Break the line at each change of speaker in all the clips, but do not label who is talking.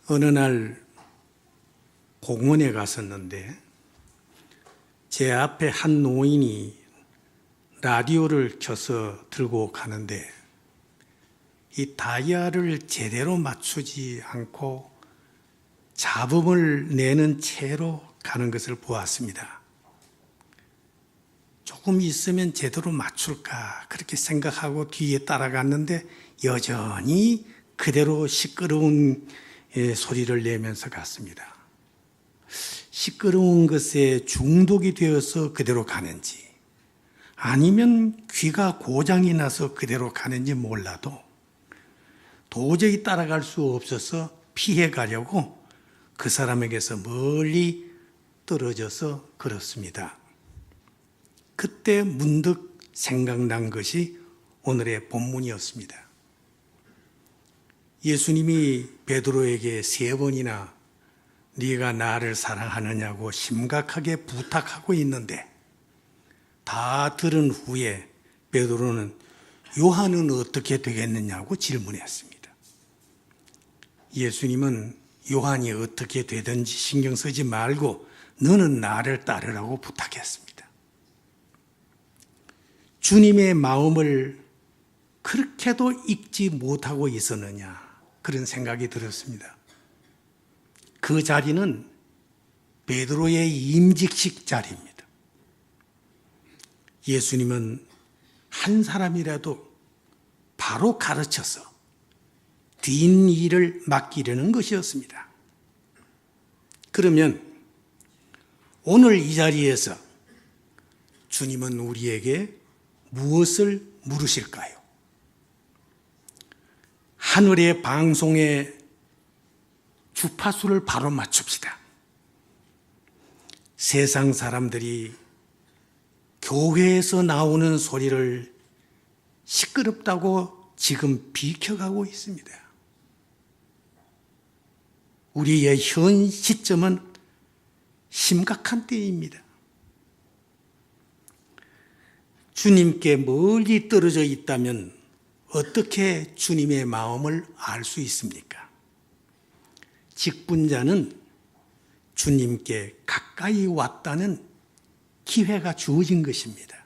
어느 날 공원에 갔었는데 제 앞에 한 노인이 라디오를 켜서 들고 가는데 이 다이아를 제대로 맞추지 않고 잡음을 내는 채로 가는 것을 보았습니다. 조금 있으면 제대로 맞출까 그렇게 생각하고 뒤에 따라갔는데 여전히 그대로 시끄러운 소리를 내면서 갔습니다. 시끄러운 것에 중독이 되어서 그대로 가는지 아니면 귀가 고장이 나서 그대로 가는지 몰라도 도저히 따라갈 수 없어서 피해 가려고 그 사람에게서 멀리 떨어져서 걸었습니다. 그때 문득 생각난 것이 오늘의 본문이었습니다. 예수님이 베드로에게 3번이나 네가 나를 사랑하느냐고 심각하게 부탁하고 있는데 다 들은 후에 베드로는 요한은 어떻게 되겠느냐고 질문했습니다. 예수님은 요한이 어떻게 되든지 신경 쓰지 말고 너는 나를 따르라고 부탁했습니다. 주님의 마음을 그렇게도 읽지 못하고 있었느냐 그런 생각이 들었습니다. 그 자리는 베드로의 임직식 자리입니다. 예수님은 한 사람이라도 바로 가르쳐서 뒷일을 맡기려는 것이었습니다. 그러면 오늘 이 자리에서 주님은 우리에게 무엇을 물으실까요? 하늘의 방송의 주파수를 바로 맞춥시다. 세상 사람들이 교회에서 나오는 소리를 시끄럽다고 지금 비켜가고 있습니다. 우리의 현 시점은 심각한 때입니다. 주님께 멀리 떨어져 있다면 어떻게 주님의 마음을 알 수 있습니까? 직분자는 주님께 가까이 왔다는 기회가 주어진 것입니다.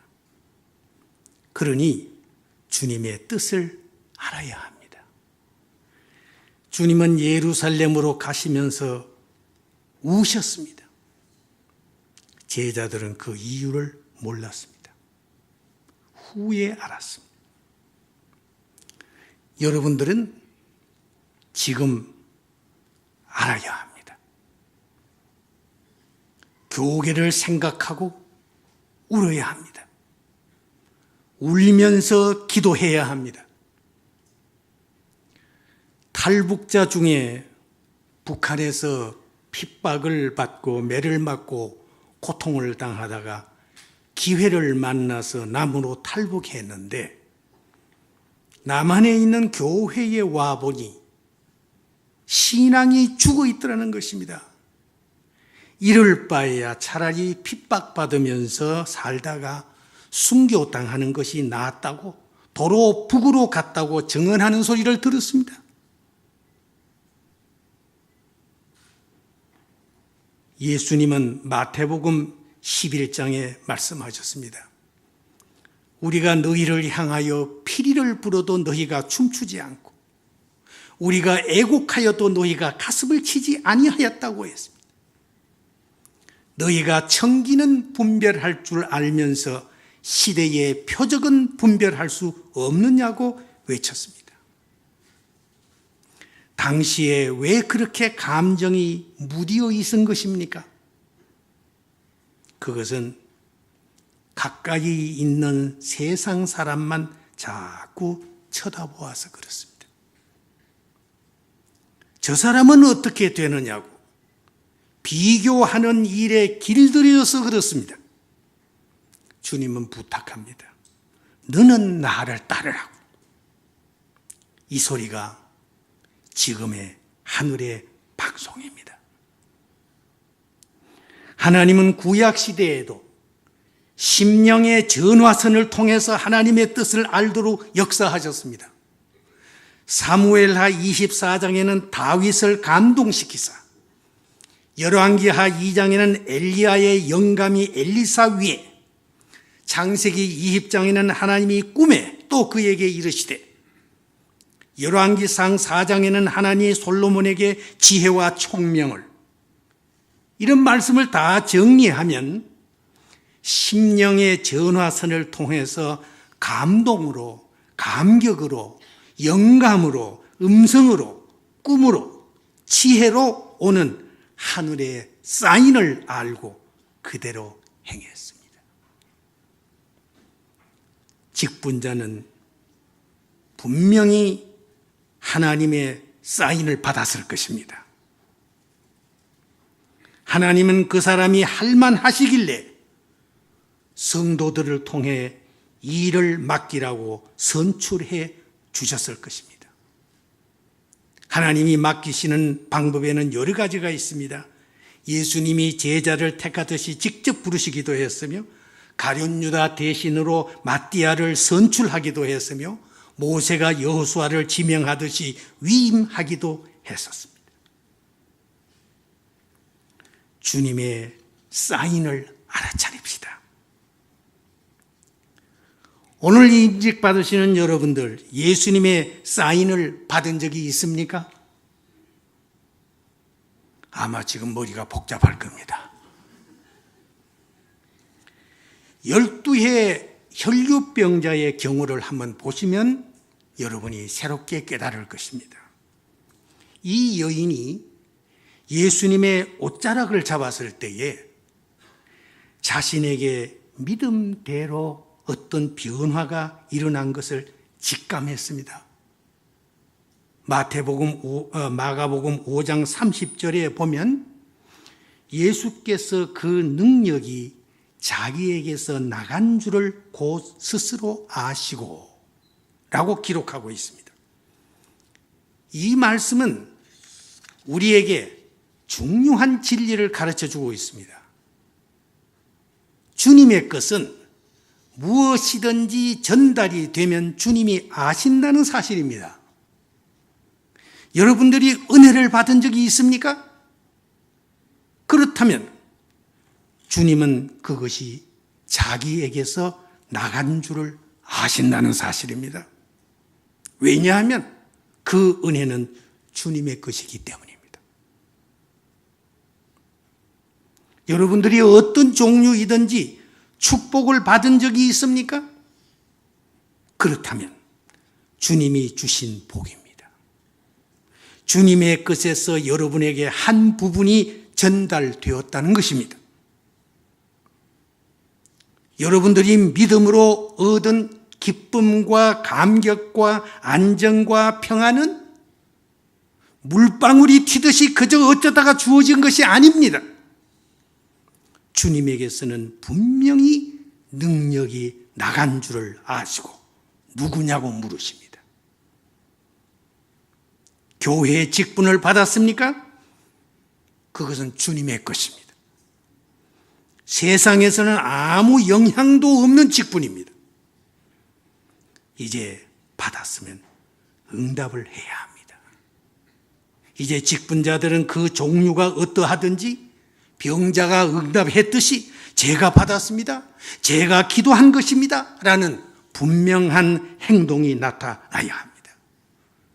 그러니 주님의 뜻을 알아야 합니다. 주님은 예루살렘으로 가시면서 우셨습니다. 제자들은 그 이유를 몰랐습니다. 후에 알았습니다. 여러분들은 지금 알아야 합니다. 교회를 생각하고 울어야 합니다. 울면서 기도해야 합니다. 탈북자 중에 북한에서 핍박을 받고 매를 맞고 고통을 당하다가 기회를 만나서 남으로 탈북했는데 남한에 있는 교회에 와보니 신앙이 죽어 있더라는 것입니다. 이럴 바에야 차라리 핍박받으면서 살다가 순교당하는 것이 낫다고 도로 북으로 갔다고 증언하는 소리를 들었습니다. 예수님은 마태복음 11장에 말씀하셨습니다. 우리가 너희를 향하여 피리를 불어도 너희가 춤추지 않고 우리가 애곡하여도 너희가 가슴을 치지 아니하였다고 했습니다. 너희가 청기는 분별할 줄 알면서 시대의 표적은 분별할 수 없느냐고 외쳤습니다. 당시에 왜 그렇게 감정이 무디어 있은 것입니까? 그것은 가까이 있는 세상 사람만 자꾸 쳐다보아서 그렇습니다. 저 사람은 어떻게 되느냐고 비교하는 일에 길들여서 그렇습니다. 주님은 부탁합니다. 너는 나를 따르라고. 이 소리가 지금의 하늘의 방송입니다. 하나님은 구약 시대에도 심령의 전화선을 통해서 하나님의 뜻을 알도록 역사하셨습니다. 사무엘하 24장에는 다윗을 감동시키사, 열왕기하 2장에는 엘리야의 영감이 엘리사 위에, 창세기 20장에는 하나님이 꿈에 또 그에게 이르시되, 열왕기상 4장에는 하나님이 솔로몬에게 지혜와 총명을, 이런 말씀을 다 정리하면 심령의 전화선을 통해서 감동으로, 감격으로, 영감으로, 음성으로, 꿈으로, 지혜로 오는 하늘의 사인을 알고 그대로 행했습니다. 직분자는 분명히 하나님의 사인을 받았을 것입니다. 하나님은 그 사람이 할만하시길래 성도들을 통해 일을 맡기라고 선출해 주셨을 것입니다. 하나님이 맡기시는 방법에는 여러 가지가 있습니다. 예수님이 제자를 택하듯이 직접 부르시기도 했으며, 가룟 유다 대신으로 마띠아를 선출하기도 했으며, 모세가 여호수아를 지명하듯이 위임하기도 했었습니다. 주님의 사인을 알아차립시다. 오늘 임직 받으시는 여러분들, 예수님의 사인을 받은 적이 있습니까? 아마 지금 머리가 복잡할 겁니다. 12해 혈류병자의 경우를 한번 보시면 여러분이 새롭게 깨달을 것입니다. 이 여인이 예수님의 옷자락을 잡았을 때에 자신에게 믿음대로 어떤 변화가 일어난 것을 직감했습니다. 마가복음 5장 30절에 보면 예수께서 그 능력이 자기에게서 나간 줄을 곧 스스로 아시고 라고 기록하고 있습니다. 이 말씀은 우리에게 중요한 진리를 가르쳐주고 있습니다. 주님의 것은 무엇이든지 전달이 되면 주님이 아신다는 사실입니다. 여러분들이 은혜를 받은 적이 있습니까? 그렇다면 주님은 그것이 자기에게서 나간 줄을 아신다는 사실입니다. 왜냐하면 그 은혜는 주님의 것이기 때문입니다. 여러분들이 어떤 종류이든지 축복을 받은 적이 있습니까? 그렇다면 주님이 주신 복입니다. 주님의 것에서 여러분에게 한 부분이 전달되었다는 것입니다. 여러분들이 믿음으로 얻은 기쁨과 감격과 안정과 평안은 물방울이 튀듯이 그저 어쩌다가 주어진 것이 아닙니다. 주님에게서는 분명히 능력이 나간 줄을 아시고 누구냐고 물으십니다. 교회의 직분을 받았습니까? 그것은 주님의 것입니다. 세상에서는 아무 영향도 없는 직분입니다. 이제 받았으면 응답을 해야 합니다. 이제 직분자들은 그 종류가 어떠하든지 병자가 응답했듯이 제가 받았습니다, 제가 기도한 것입니다 라는 분명한 행동이 나타나야 합니다.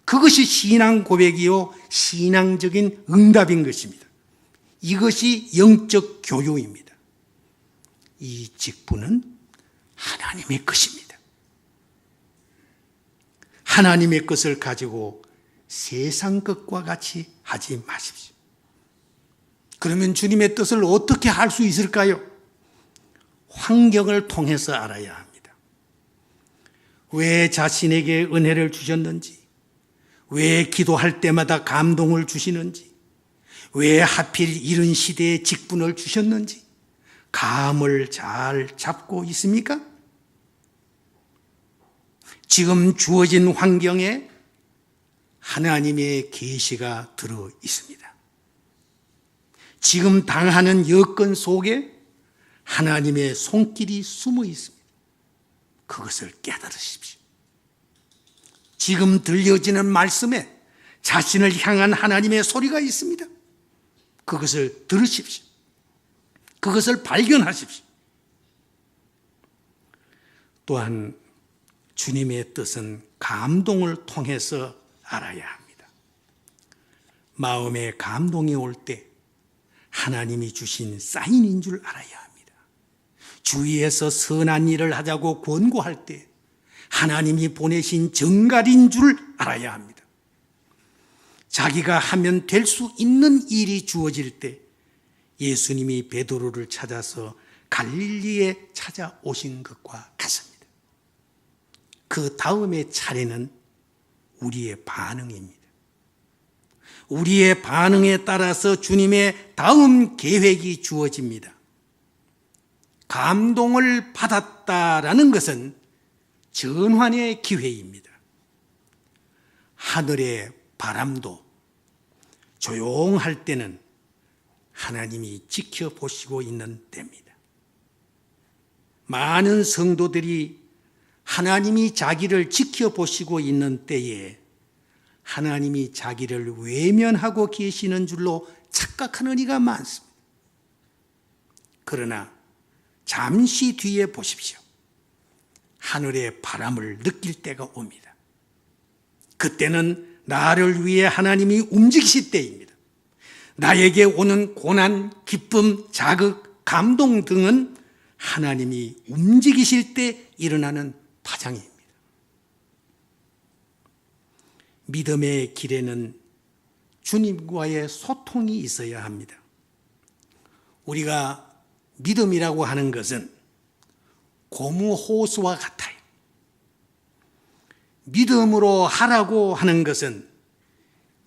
그것이 신앙 고백이요 신앙적인 응답인 것입니다. 이것이 영적 교육입니다. 이 직분은 하나님의 것입니다. 하나님의 것을 가지고 세상 것과 같이 하지 마십시오. 그러면 주님의 뜻을 어떻게 할 수 있을까요? 환경을 통해서 알아야 합니다. 왜 자신에게 은혜를 주셨는지, 왜 기도할 때마다 감동을 주시는지, 왜 하필 이런 시대에 직분을 주셨는지 감을 잘 잡고 있습니까? 지금 주어진 환경에 하나님의 계시가 들어 있습니다. 지금 당하는 여건 속에 하나님의 손길이 숨어 있습니다. 그것을 깨달으십시오. 지금 들려지는 말씀에 자신을 향한 하나님의 소리가 있습니다. 그것을 들으십시오. 그것을 발견하십시오. 또한 주님의 뜻은 감동을 통해서 알아야 합니다. 마음에 감동이 올 때 하나님이 주신 사인인 줄 알아야 합니다. 주위에서 선한 일을 하자고 권고할 때 하나님이 보내신 정갈인 줄 알아야 합니다. 자기가 하면 될 수 있는 일이 주어질 때 예수님이 베드로를 찾아서 갈릴리에 찾아오신 것과 같습니다. 그 다음의 차례는 우리의 반응입니다. 우리의 반응에 따라서 주님의 다음 계획이 주어집니다. 감동을 받았다라는 것은 전환의 기회입니다. 하늘의 바람도 조용할 때는 하나님이 지켜보시고 있는 때입니다. 많은 성도들이 하나님이 자기를 지켜보시고 있는 때에 하나님이 자기를 외면하고 계시는 줄로 착각하는 이가 많습니다. 그러나 잠시 뒤에 보십시오. 하늘의 바람을 느낄 때가 옵니다. 그때는 나를 위해 하나님이 움직이실 때입니다. 나에게 오는 고난, 기쁨, 자극, 감동 등은 하나님이 움직이실 때 일어나는 파장입니다. 믿음의 길에는 주님과의 소통이 있어야 합니다. 우리가 믿음이라고 하는 것은 고무호수와 같아요. 믿음으로 하라고 하는 것은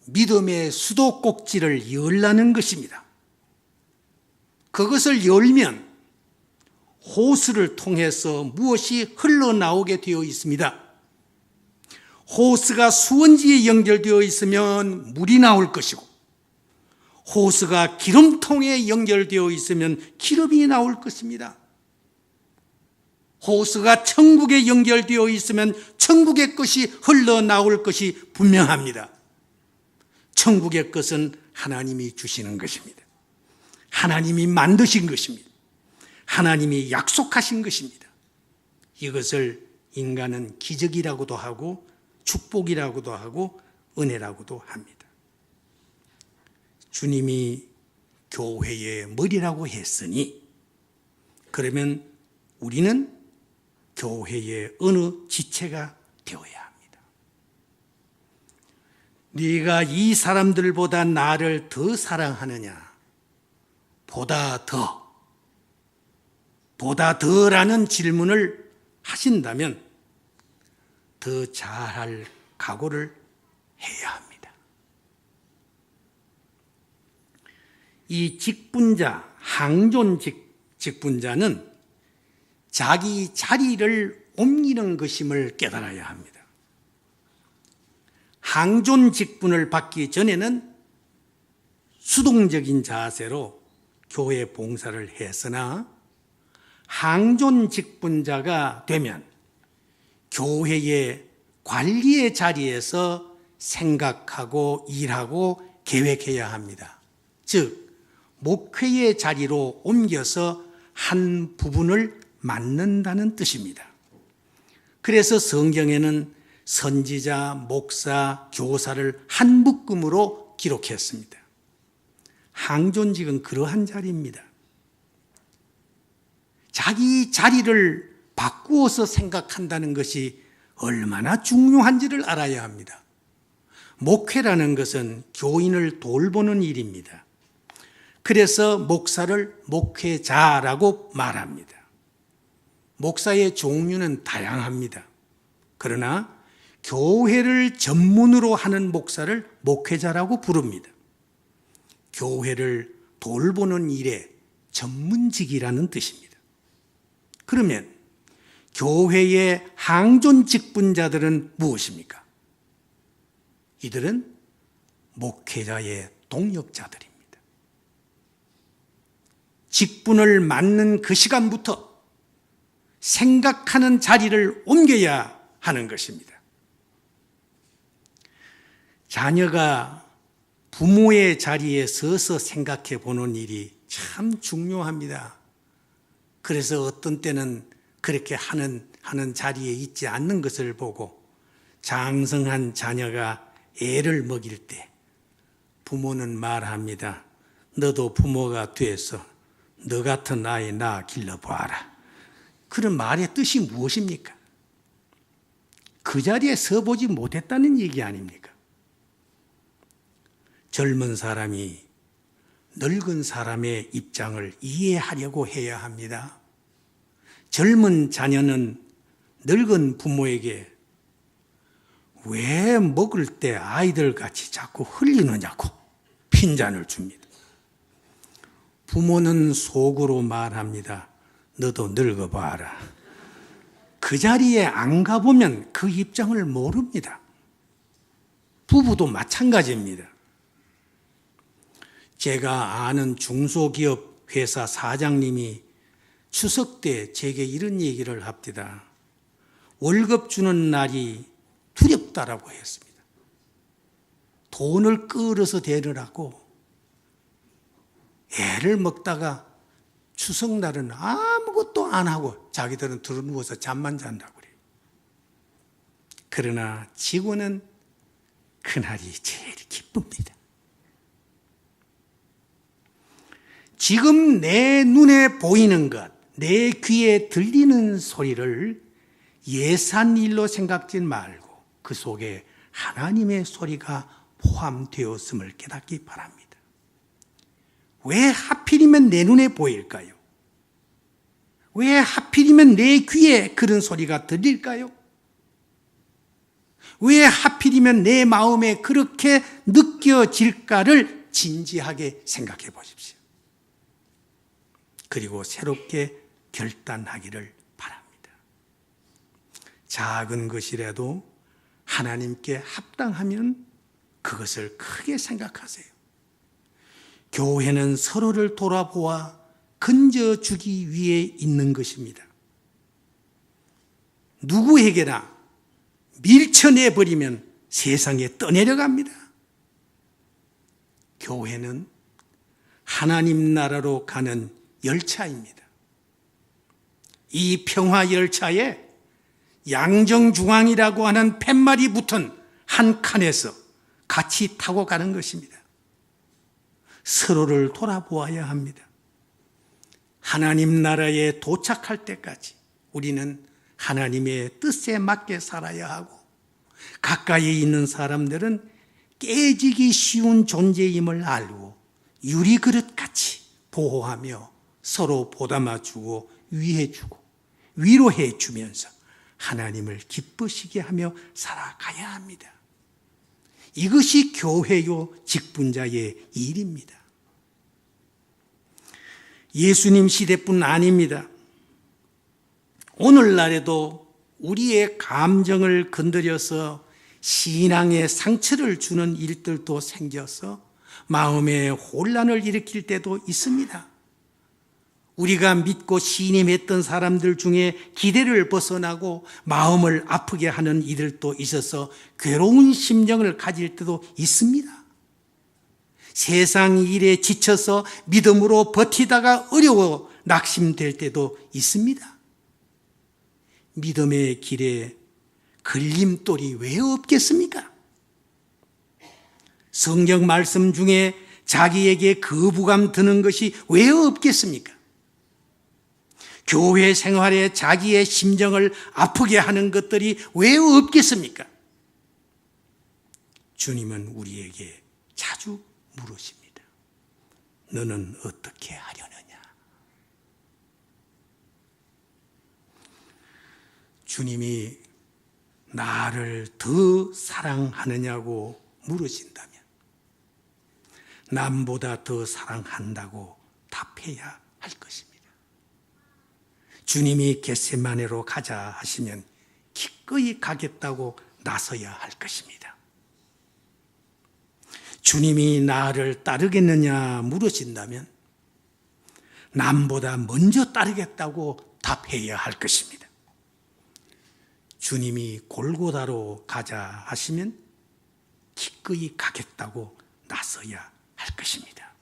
믿음의 수도꼭지를 열라는 것입니다. 그것을 열면 호수를 통해서 무엇이 흘러나오게 되어 있습니다. 호수가 수원지에 연결되어 있으면 물이 나올 것이고, 호수가 기름통에 연결되어 있으면 기름이 나올 것입니다. 호수가 천국에 연결되어 있으면 천국의 것이 흘러나올 것이 분명합니다. 천국의 것은 하나님이 주시는 것입니다. 하나님이 만드신 것입니다. 하나님이 약속하신 것입니다. 이것을 인간은 기적이라고도 하고 축복이라고도 하고 은혜라고도 합니다. 주님이 교회의 머리라고 했으니 그러면 우리는 교회의 어느 지체가 되어야 합니다. 네가 이 사람들보다 나를 더 사랑하느냐? 보다 더라는 질문을 하신다면 더 잘할 각오를 해야 합니다. 이 직분자, 항존 직분자는 자기 자리를 옮기는 것임을 깨달아야 합니다. 항존 직분을 받기 전에는 수동적인 자세로 교회 봉사를 했으나 항존 직분자가 되면 교회의 관리의 자리에서 생각하고 일하고 계획해야 합니다. 즉, 목회의 자리로 옮겨서 한 부분을 맡는다는 뜻입니다. 그래서 성경에는 선지자, 목사, 교사를 한 묶음으로 기록했습니다. 항존직은 그러한 자리입니다. 자기 자리를 바꾸어서 생각한다는 것이 얼마나 중요한지를 알아야 합니다. 목회라는 것은 교인을 돌보는 일입니다. 그래서 목사를 목회자라고 말합니다. 목사의 종류는 다양합니다. 그러나 교회를 전문으로 하는 목사를 목회자라고 부릅니다. 교회를 돌보는 일의 전문직이라는 뜻입니다. 그러면 교회의 항존 직분자들은 무엇입니까? 이들은 목회자의 동역자들입니다. 직분을 맡는 그 시간부터 생각하는 자리를 옮겨야 하는 것입니다. 자녀가 부모의 자리에 서서 생각해 보는 일이 참 중요합니다. 그래서 어떤 때는 그렇게 하는 자리에 있지 않는 것을 보고 장성한 자녀가 애를 먹일 때 부모는 말합니다. 너도 부모가 돼서 너 같은 아이 낳아 길러보아라. 그런 말의 뜻이 무엇입니까? 그 자리에 서보지 못했다는 얘기 아닙니까? 젊은 사람이 늙은 사람의 입장을 이해하려고 해야 합니다. 젊은 자녀는 늙은 부모에게 왜 먹을 때 아이들 같이 자꾸 흘리느냐고 핀잔을 줍니다. 부모는 속으로 말합니다. 너도 늙어봐라. 그 자리에 안 가보면 그 입장을 모릅니다. 부부도 마찬가지입니다. 제가 아는 중소기업 회사 사장님이 추석 때 제게 이런 얘기를 합니다. 월급 주는 날이 두렵다라고 했습니다. 돈을 끌어서 대느라고 애를 먹다가 추석날은 아무것도 안 하고 자기들은 들어누워서 잠만 잔다고 그래요. 그러나 직원은 그날이 제일 기쁩니다. 지금 내 눈에 보이는 것, 내 귀에 들리는 소리를 예산일로 생각지 말고 그 속에 하나님의 소리가 포함되었음을 깨닫기 바랍니다. 왜 하필이면 내 눈에 보일까요? 왜 하필이면 내 귀에 그런 소리가 들릴까요? 왜 하필이면 내 마음에 그렇게 느껴질까를 진지하게 생각해 보십시오. 그리고 새롭게 결단하기를 바랍니다. 작은 것이라도 하나님께 합당하면 그것을 크게 생각하세요. 교회는 서로를 돌아보아 건져주기 위해 있는 것입니다. 누구에게나 밀쳐내버리면 세상에 떠내려갑니다. 교회는 하나님 나라로 가는 열차입니다. 이 평화 열차에 양정중앙이라고 하는 팻말이 붙은 한 칸에서 같이 타고 가는 것입니다. 서로를 돌아보아야 합니다. 하나님 나라에 도착할 때까지 우리는 하나님의 뜻에 맞게 살아야 하고 가까이 있는 사람들은 깨지기 쉬운 존재임을 알고 유리그릇같이 보호하며 서로 보담아주고 위해주고 위로해주면서 하나님을 기쁘시게 하며 살아가야 합니다. 이것이 교회요 직분자의 일입니다. 예수님 시대뿐 아닙니다. 오늘날에도 우리의 감정을 건드려서 신앙에 상처를 주는 일들도 생겨서 마음에 혼란을 일으킬 때도 있습니다. 우리가 믿고 신임했던 사람들 중에 기대를 벗어나고 마음을 아프게 하는 이들도 있어서 괴로운 심정을 가질 때도 있습니다. 세상 일에 지쳐서 믿음으로 버티다가 어려워 낙심될 때도 있습니다. 믿음의 길에 걸림돌이 왜 없겠습니까? 성경 말씀 중에 자기에게 거부감 드는 것이 왜 없겠습니까? 교회 생활에 자기의 심정을 아프게 하는 것들이 왜 없겠습니까? 주님은 우리에게 자주 물으십니다. 너는 어떻게 하려느냐? 주님이 나를 더 사랑하느냐고 물으신다면 남보다 더 사랑한다고 답해야 할 것입니다. 주님이 겟세마네로 가자 하시면 기꺼이 가겠다고 나서야 할 것입니다. 주님이 나를 따르겠느냐 물으신다면 남보다 먼저 따르겠다고 답해야 할 것입니다. 주님이 골고다로 가자 하시면 기꺼이 가겠다고 나서야 할 것입니다.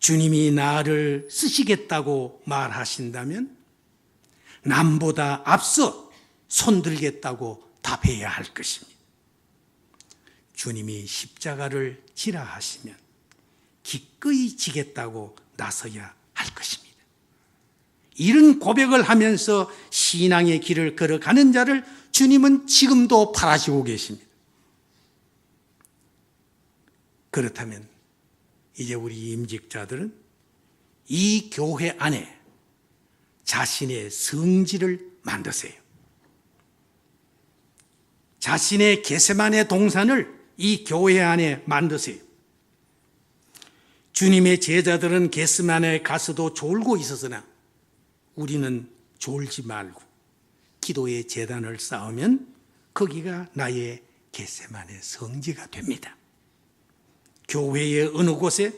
주님이 나를 쓰시겠다고 말하신다면 남보다 앞서 손들겠다고 답해야 할 것입니다. 주님이 십자가를 지라 하시면 기꺼이 지겠다고 나서야 할 것입니다. 이런 고백을 하면서 신앙의 길을 걸어가는 자를 주님은 지금도 바라시고 계십니다. 그렇다면 이제 우리 임직자들은 이 교회 안에 자신의 성지를 만드세요. 자신의 겟세마네 동산을 이 교회 안에 만드세요. 주님의 제자들은 겟세마네에 가서도 졸고 있었으나 우리는 졸지 말고 기도의 제단을 쌓으면 거기가 나의 겟세마네 성지가 됩니다. 교회의 어느 곳에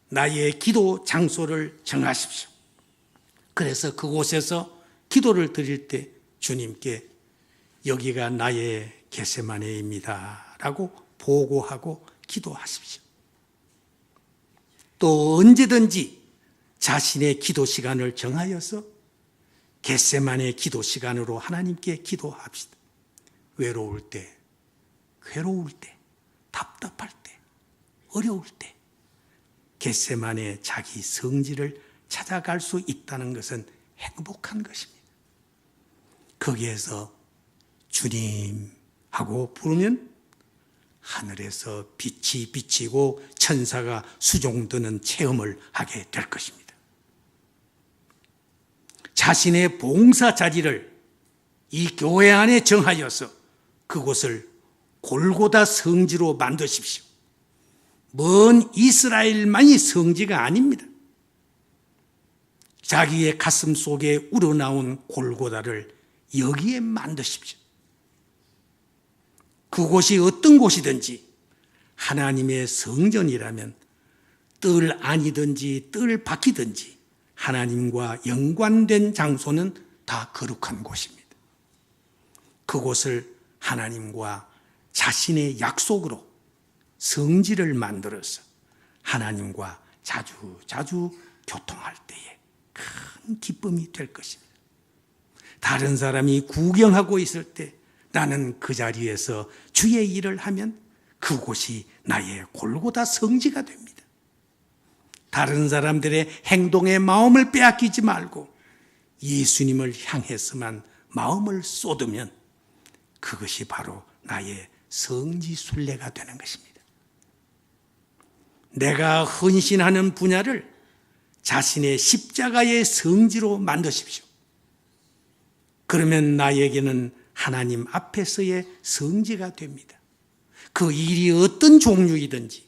나의 기도 장소를 정하십시오. 그래서 그곳에서 기도를 드릴 때 주님께 여기가 나의 겟세마네입니다 라고 보고하고 기도하십시오. 또 언제든지 자신의 기도 시간을 정하여서 겟세마네 기도 시간으로 하나님께 기도합시다. 외로울 때, 괴로울 때, 답답할 때, 어려울 때 겟세마네 자기 성지를 찾아갈 수 있다는 것은 행복한 것입니다. 거기에서 주님 하고 부르면 하늘에서 빛이 비치고 천사가 수종드는 체험을 하게 될 것입니다. 자신의 봉사 자리를 이 교회 안에 정하여서 그곳을 골고다 성지로 만드십시오. 먼 이스라엘만이 성지가 아닙니다. 자기의 가슴 속에 우러나온 골고다를 여기에 만드십시오. 그곳이 어떤 곳이든지 하나님의 성전이라면 뜰 안이든지 뜰 밖이든지 하나님과 연관된 장소는 다 거룩한 곳입니다. 그곳을 하나님과 자신의 약속으로 성지를 만들어서 하나님과 자주 교통할 때에 큰 기쁨이 될 것입니다. 다른 사람이 구경하고 있을 때 나는 그 자리에서 주의 일을 하면 그곳이 나의 골고다 성지가 됩니다. 다른 사람들의 행동에 마음을 빼앗기지 말고 예수님을 향해서만 마음을 쏟으면 그것이 바로 나의 성지 순례가 되는 것입니다. 내가 헌신하는 분야를 자신의 십자가의 성지로 만드십시오. 그러면 나에게는 하나님 앞에서의 성지가 됩니다. 그 일이 어떤 종류이든지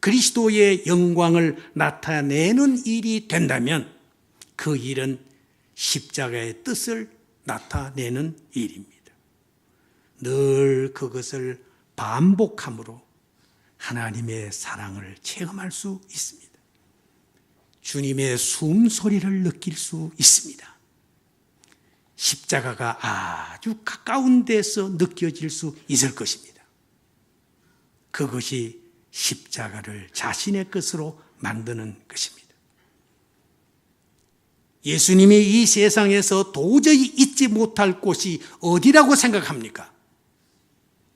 그리스도의 영광을 나타내는 일이 된다면 그 일은 십자가의 뜻을 나타내는 일입니다. 늘 그것을 반복함으로 하나님의 사랑을 체험할 수 있습니다. 주님의 숨소리를 느낄 수 있습니다. 십자가가 아주 가까운 데서 느껴질 수 있을 것입니다. 그것이 십자가를 자신의 것으로 만드는 것입니다. 예수님이 이 세상에서 도저히 잊지 못할 곳이 어디라고 생각합니까?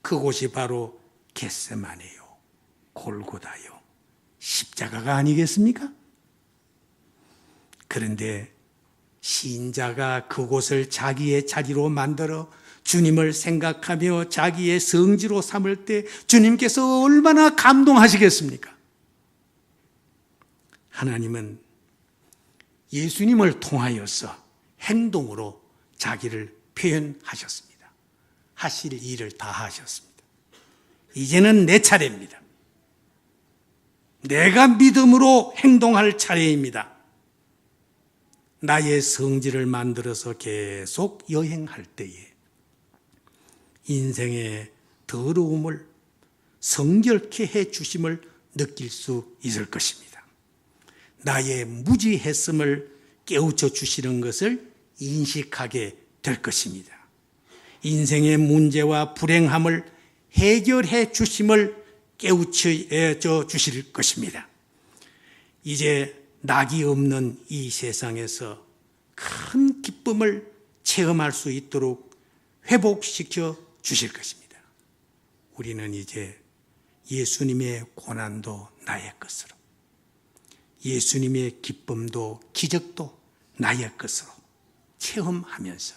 그곳이 바로 겟세마네요, 골고다요, 십자가가 아니겠습니까? 그런데 신자가 그곳을 자기의 자리로 만들어 주님을 생각하며 자기의 성지로 삼을 때 주님께서 얼마나 감동하시겠습니까? 하나님은 예수님을 통하여서 행동으로 자기를 표현하셨습니다. 하실 일을 다 하셨습니다. 이제는 내 차례입니다. 내가 믿음으로 행동할 차례입니다. 나의 성지를 만들어서 계속 여행할 때에 인생의 더러움을 성결케 해 주심을 느낄 수 있을 것입니다. 나의 무지했음을 깨우쳐 주시는 것을 인식하게 될 것입니다. 인생의 문제와 불행함을 해결해 주심을 깨우쳐 주실 것입니다. 이제 낙이 없는 이 세상에서 큰 기쁨을 체험할 수 있도록 회복시켜 주실 것입니다. 우리는 이제 예수님의 고난도 나의 것으로, 예수님의 기쁨도 기적도 나의 것으로 체험하면서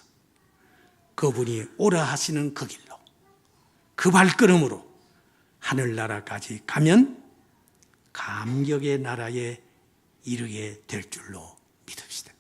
그분이 오라 하시는 그 길로, 그 발걸음으로 하늘나라까지 가면 감격의 나라에 이르게 될 줄로 믿읍시다.